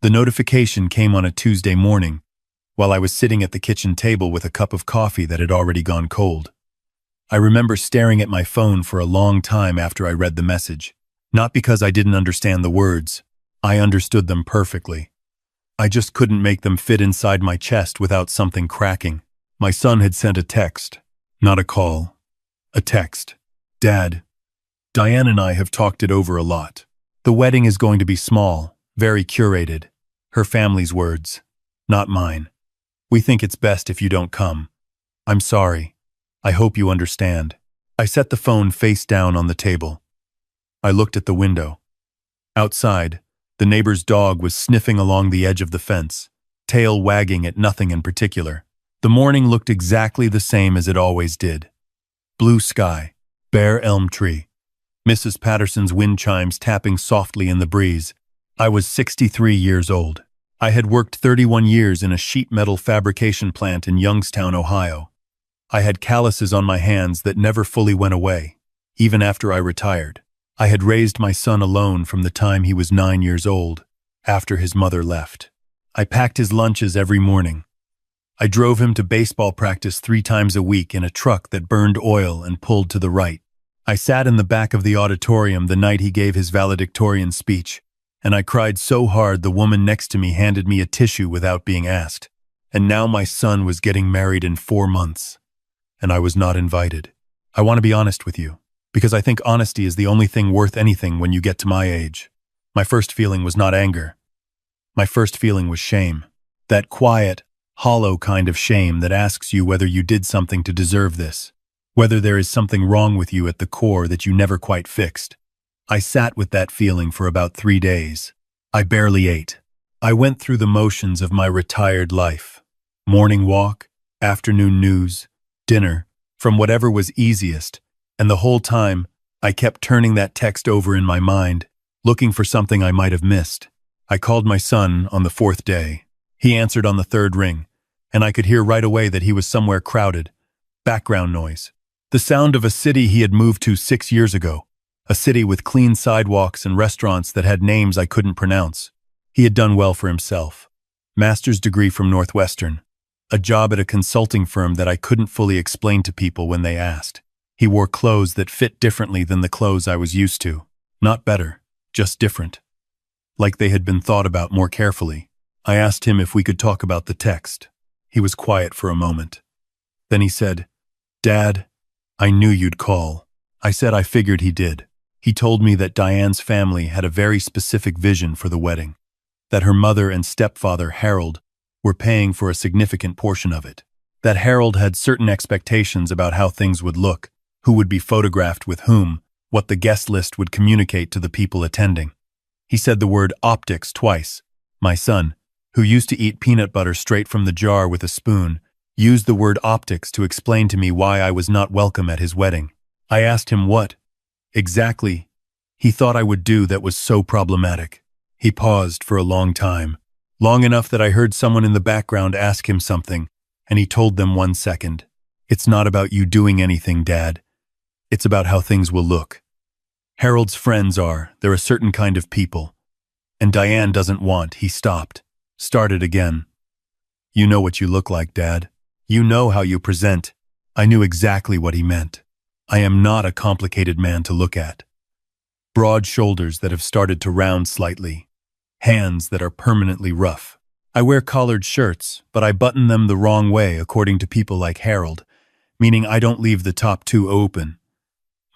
The notification came on a Tuesday morning, while I was sitting at the kitchen table with a cup of coffee that had already gone cold. I remember staring at my phone for a long time after I read the message. Not because I didn't understand the words. I understood them perfectly. I just couldn't make them fit inside my chest without something cracking. My son had sent a text, not a call. A text. Dad, Diane and I have talked it over a lot. The wedding is going to be small, very curated. Her family's words, not mine. We think it's best if you don't come. I'm sorry. I hope you understand. I set the phone face down on the table. I looked at the window. Outside, the neighbor's dog was sniffing along the edge of the fence, tail wagging at nothing in particular. The morning looked exactly the same as it always did. Blue sky, bare elm tree, Mrs. Patterson's wind chimes tapping softly in the breeze. I was 63 years old. I had worked 31 years in a sheet metal fabrication plant in Youngstown, Ohio. I had calluses on my hands that never fully went away, even after I retired. I had raised my son alone from the time he was 9 years old, after his mother left. I packed his lunches every morning. I drove him to baseball practice 3 times a week in a truck that burned oil and pulled to the right. I sat in the back of the auditorium the night he gave his valedictorian speech, and I cried so hard the woman next to me handed me a tissue without being asked. And now my son was getting married in 4 months, and I was not invited. I want to be honest with you, because I think honesty is the only thing worth anything when you get to my age. My first feeling was not anger. My first feeling was shame. That quiet, hollow kind of shame that asks you whether you did something to deserve this, whether there is something wrong with you at the core that you never quite fixed. I sat with that feeling for about 3 days. I barely ate. I went through the motions of my retired life. Morning walk, afternoon news, dinner, from whatever was easiest, and the whole time, I kept turning that text over in my mind, looking for something I might have missed. I called my son on the 4th day. He answered on the 3rd ring, and I could hear right away that he was somewhere crowded. Background noise. The sound of a city he had moved to 6 years ago. A city with clean sidewalks and restaurants that had names I couldn't pronounce. He had done well for himself. Master's degree from Northwestern. A job at a consulting firm that I couldn't fully explain to people when they asked. He wore clothes that fit differently than the clothes I was used to. Not better, just different. Like they had been thought about more carefully. I asked him if we could talk about the text. He was quiet for a moment. Then he said, "Dad, I knew you'd call." I said I figured he did. He told me that Diane's family had a very specific vision for the wedding, that her mother and stepfather, Harold, were paying for a significant portion of it, that Harold had certain expectations about how things would look, who would be photographed with whom, what the guest list would communicate to the people attending. He said the word optics twice. My son, who used to eat peanut butter straight from the jar with a spoon, used the word optics to explain to me why I was not welcome at his wedding. I asked him what exactly he thought I would do that was so problematic. He paused for a long time, long enough that I heard someone in the background ask him something, and he told them 1 second. "It's not about you doing anything, Dad. It's about how things will look. Harold's friends they're a certain kind of people. And Diane doesn't want." He stopped, started again. "You know what you look like, Dad. You know how you present." I knew exactly what he meant. I am not a complicated man to look at. Broad shoulders that have started to round slightly. Hands that are permanently rough. I wear collared shirts, but I button them the wrong way according to people like Harold, meaning I don't leave the top 2 open.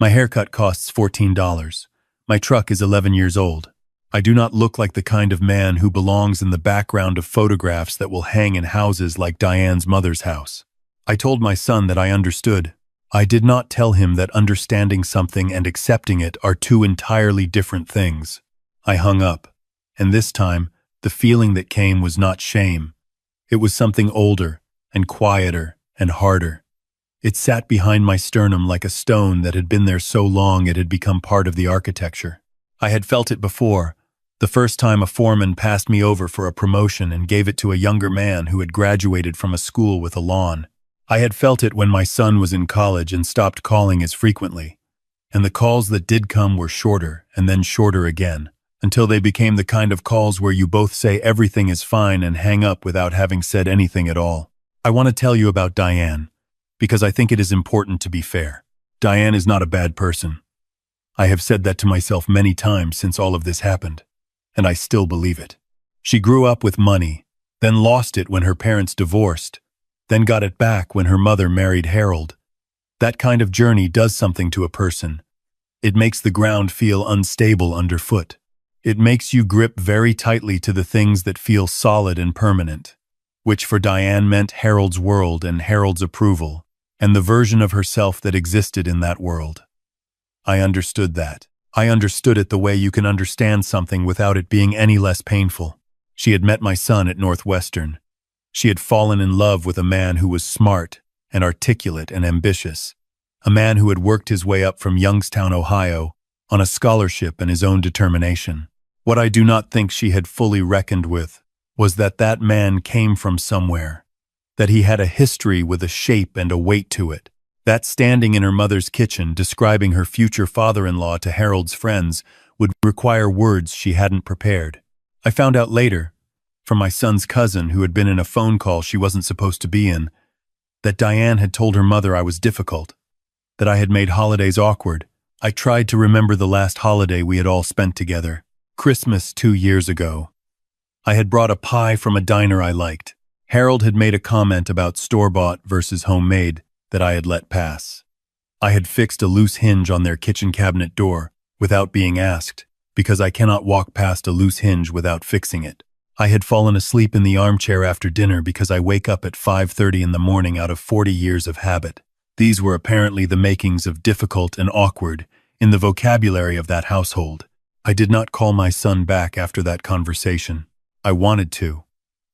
My haircut costs $14. My truck is 11 years old. I do not look like the kind of man who belongs in the background of photographs that will hang in houses like Diane's mother's house. I told my son that I understood. I did not tell him that understanding something and accepting it are 2 entirely different things. I hung up, and this time, the feeling that came was not shame. It was something older and quieter and harder. It sat behind my sternum like a stone that had been there so long it had become part of the architecture. I had felt it before, the first time a foreman passed me over for a promotion and gave it to a younger man who had graduated from a school with a lawn. I had felt it when my son was in college and stopped calling as frequently, and the calls that did come were shorter and then shorter again. until they became the kind of calls where you both say everything is fine and hang up without having said anything at all. I want to tell you about Diane, because I think it is important to be fair. Diane is not a bad person. I have said that to myself many times since all of this happened, and I still believe it. She grew up with money, then lost it when her parents divorced, then got it back when her mother married Harold. That kind of journey does something to a person. It makes the ground feel unstable underfoot. It makes you grip very tightly to the things that feel solid and permanent, which for Diane meant Harold's world and Harold's approval, and the version of herself that existed in that world. I understood that. I understood it the way you can understand something without it being any less painful. She had met my son at Northwestern. She had fallen in love with a man who was smart and articulate and ambitious, a man who had worked his way up from Youngstown, Ohio, on a scholarship and his own determination. What I do not think she had fully reckoned with was that that man came from somewhere, that he had a history with a shape and a weight to it. That standing in her mother's kitchen describing her future father-in-law to Harold's friends would require words she hadn't prepared. I found out later, from my son's cousin who had been in a phone call she wasn't supposed to be in, that Diane had told her mother I was difficult, that I had made holidays awkward. I tried to remember the last holiday we had all spent together, Christmas 2 years ago. I had brought a pie from a diner I liked. Harold had made a comment about store-bought versus homemade that I had let pass. I had fixed a loose hinge on their kitchen cabinet door without being asked, because I cannot walk past a loose hinge without fixing it. I had fallen asleep in the armchair after dinner because I wake up at 5:30 in the morning out of 40 years of habit. These were apparently the makings of difficult and awkward in the vocabulary of that household. I did not call my son back after that conversation. I wanted to.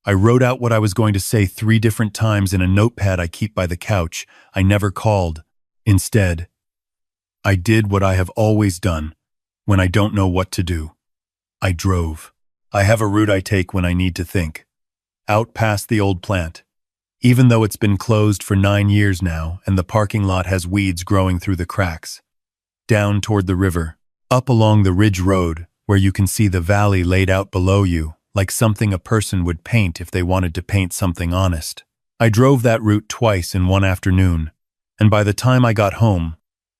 I wrote out what I was going to say 3 different times in a notepad I keep by the couch. I never called. Instead, I did what I have always done when I don't know what to do. I drove. I have a route I take when I need to think. Out past the old plant. Even though it's been closed for 9 years now and the parking lot has weeds growing through the cracks. Down toward the river. Up along the ridge road where you can see the valley laid out below you, like something a person would paint if they wanted to paint something honest. I drove that route twice in one afternoon, and by the time I got home,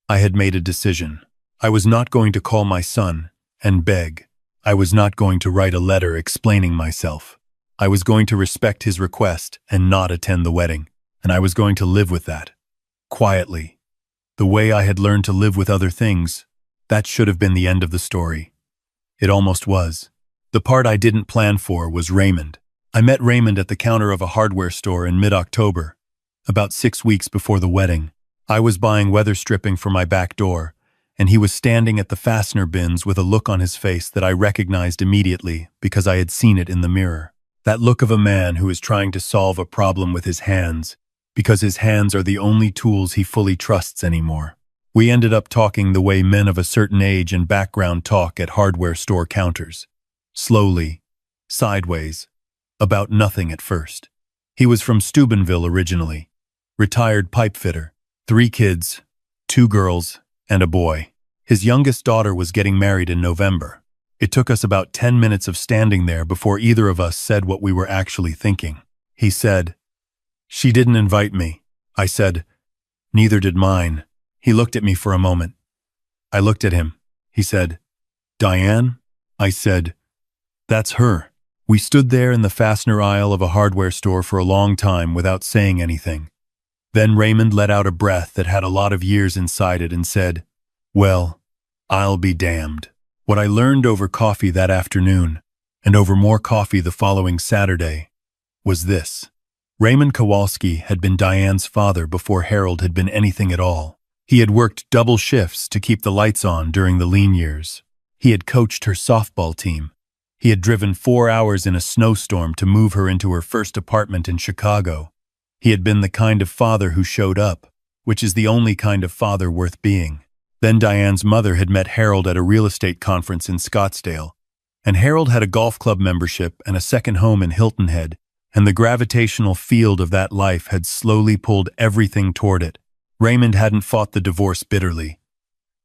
I had made a decision. I was not going to call my son and beg. I was not going to write a letter explaining myself. I was going to respect his request and not attend the wedding, and I was going to live with that. Quietly. The way I had learned to live with other things, that should have been the end of the story. It almost was. The part I didn't plan for was Raymond. I met Raymond at the counter of a hardware store in mid-October, about 6 weeks before the wedding. I was buying weather stripping for my back door, and he was standing at the fastener bins with a look on his face that I recognized immediately because I had seen it in the mirror. That look of a man who is trying to solve a problem with his hands, because his hands are the only tools he fully trusts anymore. We ended up talking the way men of a certain age and background talk at hardware store counters. Slowly, sideways, about nothing at first. He was from Steubenville originally, retired pipe fitter, 3 kids, 2 girls, and a boy. His youngest daughter was getting married in November. It took us about 10 minutes of standing there before either of us said what we were actually thinking. He said, "She didn't invite me." I said, "Neither did mine." He looked at me for a moment. I looked at him. He said, "Diane?" I said, "That's her." We stood there in the fastener aisle of a hardware store for a long time without saying anything. Then Raymond let out a breath that had a lot of years inside it and said, "Well, I'll be damned." What I learned over coffee that afternoon, and over more coffee the following Saturday, was this. Raymond Kowalski had been Diane's father before Harold had been anything at all. He had worked double shifts to keep the lights on during the lean years. He had coached her softball team. He had driven 4 hours in a snowstorm to move her into her first apartment in Chicago. He had been the kind of father who showed up, which is the only kind of father worth being. Then Diane's mother had met Harold at a real estate conference in Scottsdale, and Harold had a golf club membership and a second home in Hilton Head, and the gravitational field of that life had slowly pulled everything toward it. Raymond hadn't fought the divorce bitterly.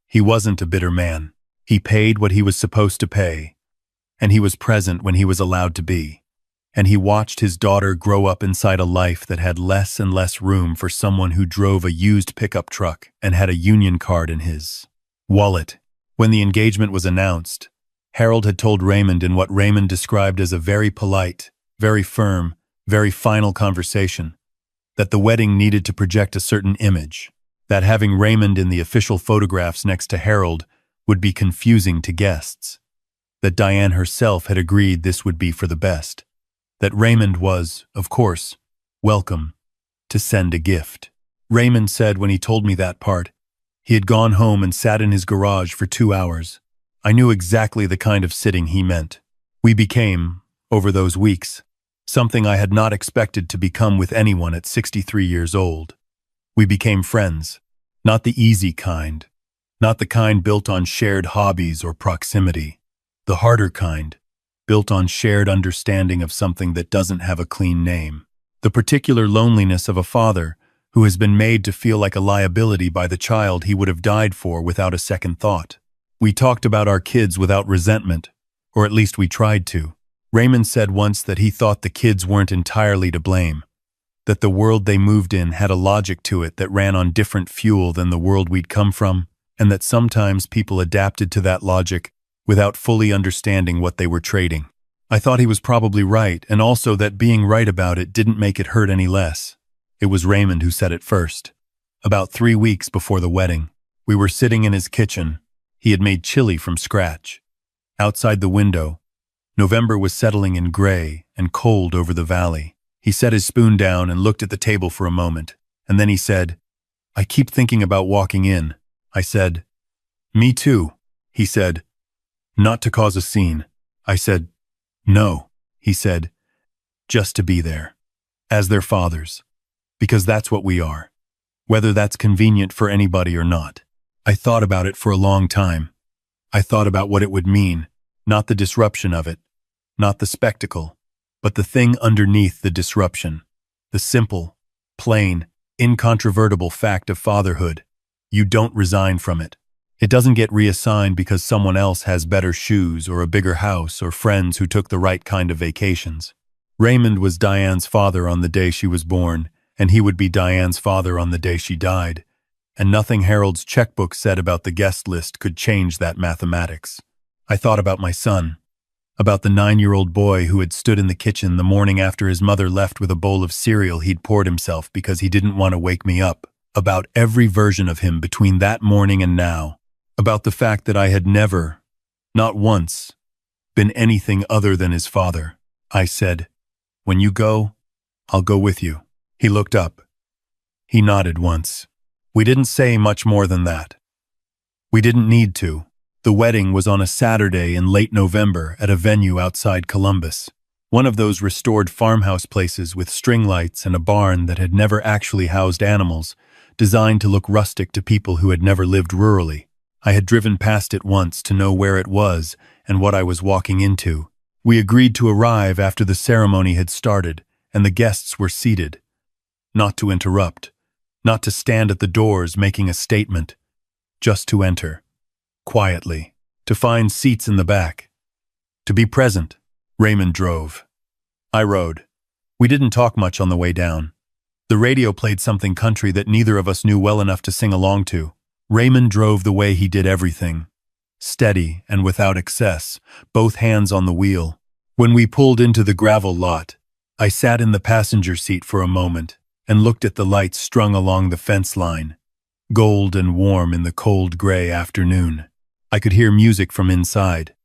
He wasn't a bitter man. He paid what he was supposed to pay, and he was present when he was allowed to be. And he watched his daughter grow up inside a life that had less and less room for someone who drove a used pickup truck and had a union card in his wallet. When the engagement was announced, Harold had told Raymond in what Raymond described as a very polite, very firm, very final conversation, that the wedding needed to project a certain image, that having Raymond in the official photographs next to Harold would be confusing to guests, that Diane herself had agreed this would be for the best, that Raymond was, of course, welcome to send a gift. Raymond said when he told me that part, he had gone home and sat in his garage for 2 hours. I knew exactly the kind of sitting he meant. We became, over those weeks, something I had not expected to become with anyone at 63 years old. We became friends, not the easy kind, not the kind built on shared hobbies or proximity, the harder kind, built on shared understanding of something that doesn't have a clean name, the particular loneliness of a father who has been made to feel like a liability by the child he would have died for without a second thought. We talked about our kids without resentment, or at least we tried to. Raymond said once that he thought the kids weren't entirely to blame, that the world they moved in had a logic to it that ran on different fuel than the world we'd come from, and that sometimes people adapted to that logic without fully understanding what they were trading. I thought he was probably right, and also that being right about it didn't make it hurt any less. It was Raymond who said it first. About 3 weeks before the wedding, we were sitting in his kitchen. He had made chili from scratch. Outside the window, November was settling in gray and cold over the valley. He set his spoon down and looked at the table for a moment, and then he said, "I keep thinking about walking in." I said, "Me too." He said, "Not to cause a scene." I said, "No." He said, "Just to be there. As their fathers. Because that's what we are. Whether that's convenient for anybody or not." I thought about it for a long time. I thought about what it would mean, not the disruption of it, not the spectacle, but the thing underneath the disruption, the simple, plain, incontrovertible fact of fatherhood. You don't resign from it. It doesn't get reassigned because someone else has better shoes or a bigger house or friends who took the right kind of vacations. Raymond was Diane's father on the day she was born, and he would be Diane's father on the day she died, and nothing Harold's checkbook said about the guest list could change that mathematics. I thought about my son, about the 9-year-old boy who had stood in the kitchen the morning after his mother left with a bowl of cereal he'd poured himself because he didn't want to wake me up, about every version of him between that morning and now, about the fact that I had never, not once, been anything other than his father. I said, "When you go, I'll go with you." He looked up. He nodded once. We didn't say much more than that. We didn't need to. The wedding was on a Saturday in late November at a venue outside Columbus, one of those restored farmhouse places with string lights and a barn that had never actually housed animals, designed to look rustic to people who had never lived rurally. I had driven past it once to know where it was and what I was walking into. We agreed to arrive after the ceremony had started and the guests were seated. Not to interrupt, not to stand at the doors making a statement, just to enter, quietly, to find seats in the back, to be present. Raymond drove. I rode. We didn't talk much on the way down. The radio played something country that neither of us knew well enough to sing along to. Raymond drove the way he did everything, steady and without excess, both hands on the wheel. When we pulled into the gravel lot, I sat in the passenger seat for a moment and looked at the lights strung along the fence line, gold and warm in the cold gray afternoon. I could hear music from inside,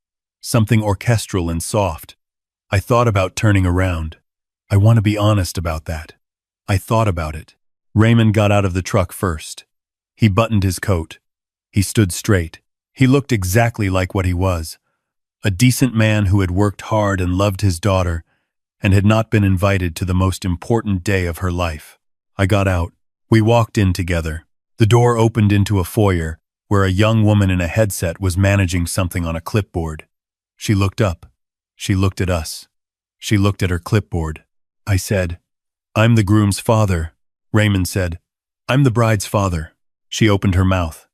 something orchestral and soft. I thought about turning around. I want to be honest about that. I thought about it. Raymond got out of the truck first. He buttoned his coat. He stood straight. He looked exactly like what he was, a decent man who had worked hard and loved his daughter and had not been invited to the most important day of her life. I got out. We walked in together. The door opened into a foyer where a young woman in a headset was managing something on a clipboard. She looked up. She looked at us. She looked at her clipboard. I said, "I'm the groom's father." Raymond said, "I'm the bride's father." She opened her mouth,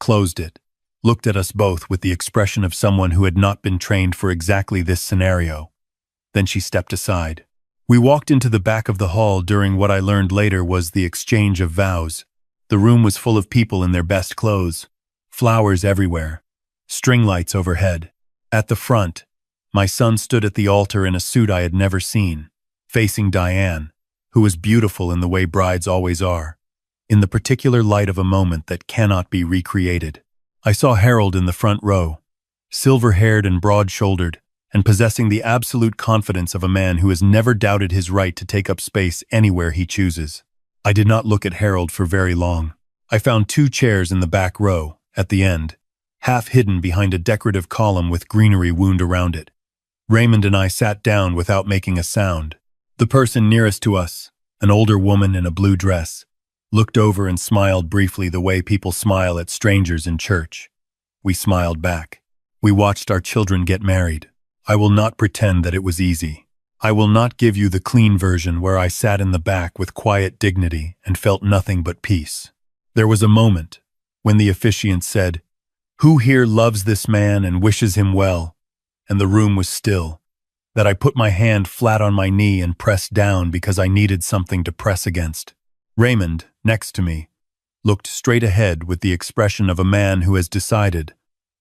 closed it, looked at us both with the expression of someone who had not been trained for exactly this scenario. Then she stepped aside. We walked into the back of the hall during what I learned later was the exchange of vows. The room was full of people in their best clothes, flowers everywhere, string lights overhead. At the front, my son stood at the altar in a suit I had never seen, facing Diane, who was beautiful in the way brides always are, in the particular light of a moment that cannot be recreated. I saw Harold in the front row, silver-haired and broad-shouldered, and possessing the absolute confidence of a man who has never doubted his right to take up space anywhere he chooses. I did not look at Harold for very long. I found 2 chairs in the back row, at the end, half hidden behind a decorative column with greenery wound around it. Raymond and I sat down without making a sound. The person nearest to us, an older woman in a blue dress, looked over and smiled briefly the way people smile at strangers in church. We smiled back. We watched our children get married. I will not pretend that it was easy. I will not give you the clean version where I sat in the back with quiet dignity and felt nothing but peace. There was a moment when the officiant said, "Who here loves this man and wishes him well?" And the room was still, that I put my hand flat on my knee and pressed down because I needed something to press against. Raymond, next to me, looked straight ahead with the expression of a man who has decided,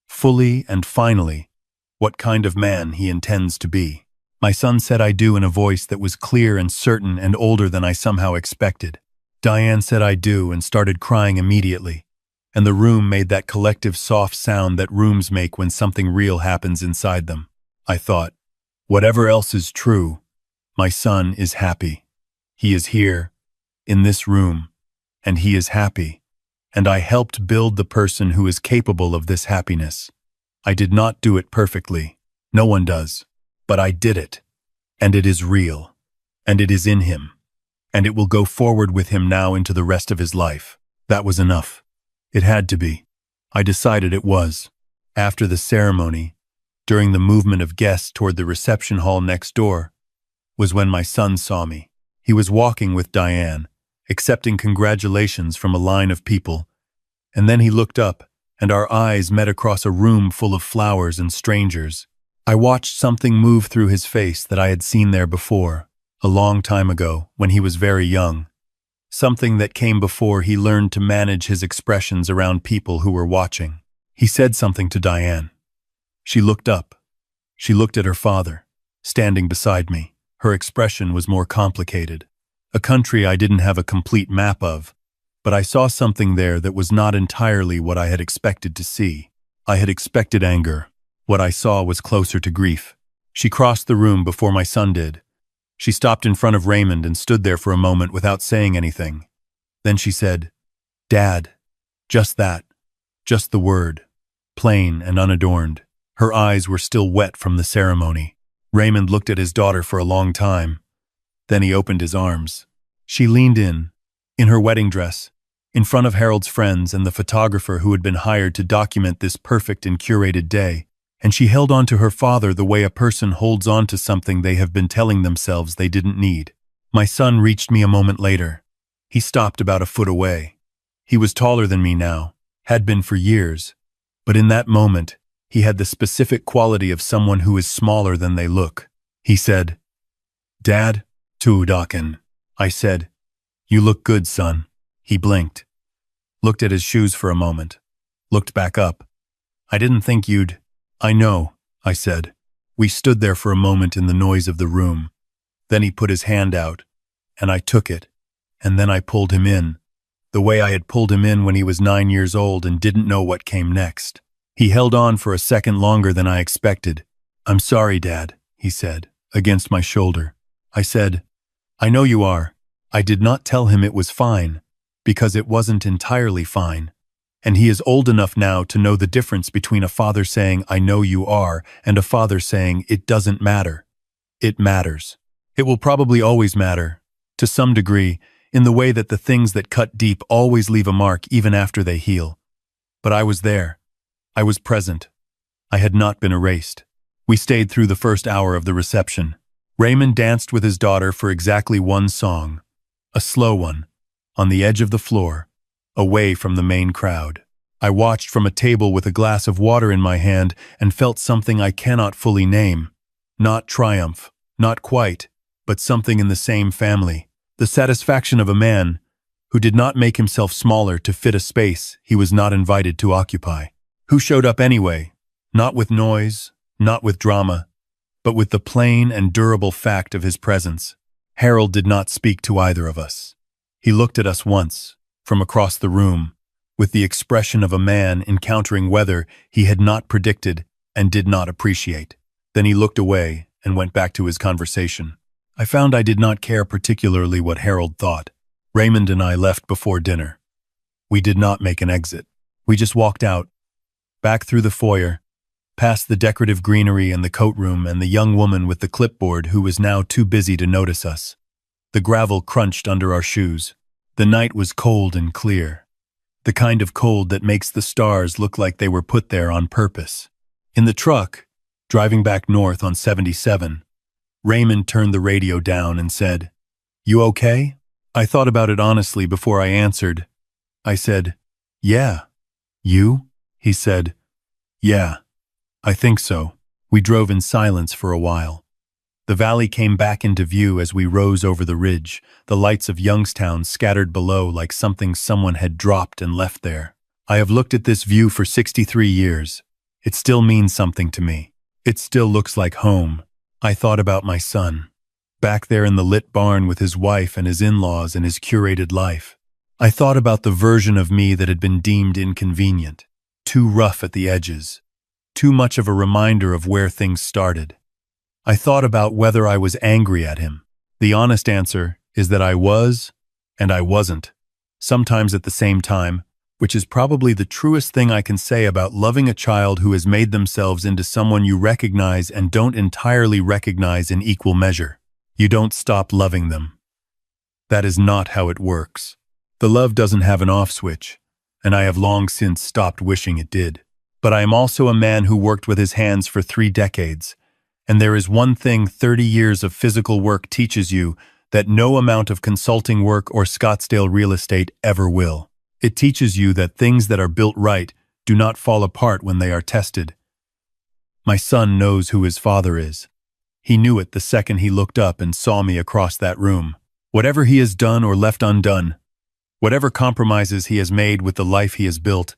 fully and finally, what kind of man he intends to be. My son said I do in a voice that was clear and certain and older than I somehow expected. Diane said I do and started crying immediately, and the room made that collective soft sound that rooms make when something real happens inside them. I thought, whatever else is true, my son is happy. He is here, in this room, and he is happy, and I helped build the person who is capable of this happiness. I did not do it perfectly. No one does. But I did it, and it is real, and it is in him, and it will go forward with him now into the rest of his life. That was enough. It had to be. I decided it was. After the ceremony, during the movement of guests toward the reception hall next door, was when my son saw me. He was walking with Diane, accepting congratulations from a line of people, and then he looked up, and our eyes met across a room full of flowers and strangers. I watched something move through his face that I had seen there before, a long time ago, when he was very young. Something that came before he learned to manage his expressions around people who were watching. He said something to Diane. She looked up. She looked at her father, standing beside me. Her expression was more complicated. A country I didn't have a complete map of, but I saw something there that was not entirely what I had expected to see. I had expected anger. What I saw was closer to grief. She crossed the room before my son did. She stopped in front of Raymond and stood there for a moment without saying anything. Then she said, "Dad." Just that. Just the word. Plain and unadorned. Her eyes were still wet from the ceremony. Raymond looked at his daughter for a long time. Then he opened his arms. She leaned in her wedding dress, in front of Harold's friends and the photographer who had been hired to document this perfect and curated day. And she held on to her father the way a person holds on to something they have been telling themselves they didn't need. My son reached me a moment later. He stopped about a foot away. He was taller than me now, had been for years, but in that moment, he had the specific quality of someone who is smaller than they look. He said, "Dad, Tuudaken." I said, "You look good, son." He blinked, looked at his shoes for a moment, looked back up. "I didn't think you'd—" "I know," I said. We stood there for a moment in the noise of the room. Then he put his hand out, and I took it, and then I pulled him in, the way I had pulled him in when he was 9 years old and didn't know what came next. He held on for a second longer than I expected. "I'm sorry, Dad," he said, against my shoulder. I said, "I know you are." I did not tell him it was fine, because it wasn't entirely fine. And he is old enough now to know the difference between a father saying, "I know you are," and a father saying, "It doesn't matter." It matters. It will probably always matter, to some degree, in the way that the things that cut deep always leave a mark even after they heal. But I was there. I was present. I had not been erased. We stayed through the first hour of the reception. Raymond danced with his daughter for exactly one song, a slow one, on the edge of the floor, away from the main crowd. I watched from a table with a glass of water in my hand and felt something I cannot fully name. Not triumph, not quite, but something in the same family. The satisfaction of a man who did not make himself smaller to fit a space he was not invited to occupy. Who showed up anyway, not with noise, not with drama, but with the plain and durable fact of his presence. Harold did not speak to either of us. He looked at us once, from across the room, with the expression of a man encountering weather he had not predicted and did not appreciate. Then he looked away and went back to his conversation. I found I did not care particularly what Harold thought. Raymond and I left before dinner. We did not make an exit. We just walked out, back through the foyer, past the decorative greenery and the coat room and the young woman with the clipboard who was now too busy to notice us. The gravel crunched under our shoes. The night was cold and clear. The kind of cold that makes the stars look like they were put there on purpose. In the truck, driving back north on 77, Raymond turned the radio down and said, "You okay?" I thought about it honestly before I answered. I said, "Yeah." "You?" He said, "Yeah, I think so." We drove in silence for a while. The valley came back into view as we rose over the ridge, the lights of Youngstown scattered below like something someone had dropped and left there. I have looked at this view for 63 years. It still means something to me. It still looks like home. I thought about my son, back there in the lit barn with his wife and his in-laws and his curated life. I thought about the version of me that had been deemed inconvenient, too rough at the edges, too much of a reminder of where things started. I thought about whether I was angry at him. The honest answer is that I was, and I wasn't, sometimes at the same time, which is probably the truest thing I can say about loving a child who has made themselves into someone you recognize and don't entirely recognize in equal measure. You don't stop loving them. That is not how it works. The love doesn't have an off switch, and I have long since stopped wishing it did. But I am also a man who worked with his hands for 3 decades, and there is one thing 30 years of physical work teaches you that no amount of consulting work or Scottsdale real estate ever will. It teaches you that things that are built right do not fall apart when they are tested. My son knows who his father is. He knew it the second he looked up and saw me across that room. Whatever he has done or left undone, whatever compromises he has made with the life he has built,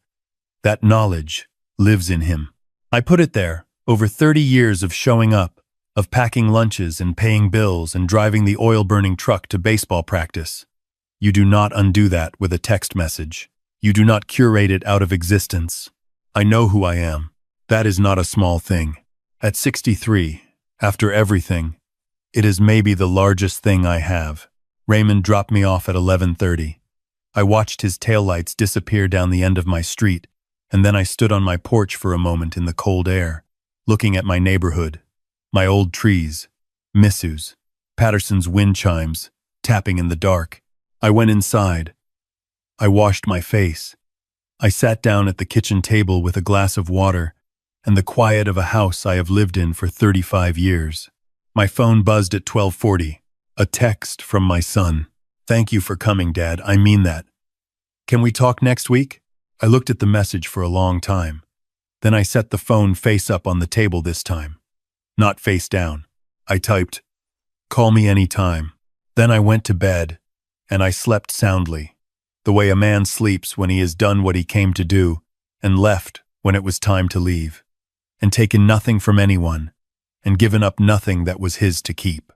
that knowledge lives in him. I put it there, over 30 years of showing up, of packing lunches and paying bills and driving the oil-burning truck to baseball practice. You do not undo that with a text message. You do not curate it out of existence. I know who I am. That is not a small thing. At 63, after everything, it is maybe the largest thing I have. Raymond dropped me off at 11:30. I watched his taillights disappear down the end of my street, and then I stood on my porch for a moment in the cold air, looking at my neighborhood, my old trees, Missus, Patterson's wind chimes, tapping in the dark. I went inside. I washed my face. I sat down at the kitchen table with a glass of water and the quiet of a house I have lived in for 35 years. My phone buzzed at 12:40. A text from my son. "Thank you for coming, Dad. I mean that. Can we talk next week?" I looked at the message for a long time. Then I set the phone face up on the table this time, not face down. I typed, "Call me anytime." Then I went to bed, and I slept soundly, the way a man sleeps when he has done what he came to do and left when it was time to leave, and taken nothing from anyone, and given up nothing that was his to keep.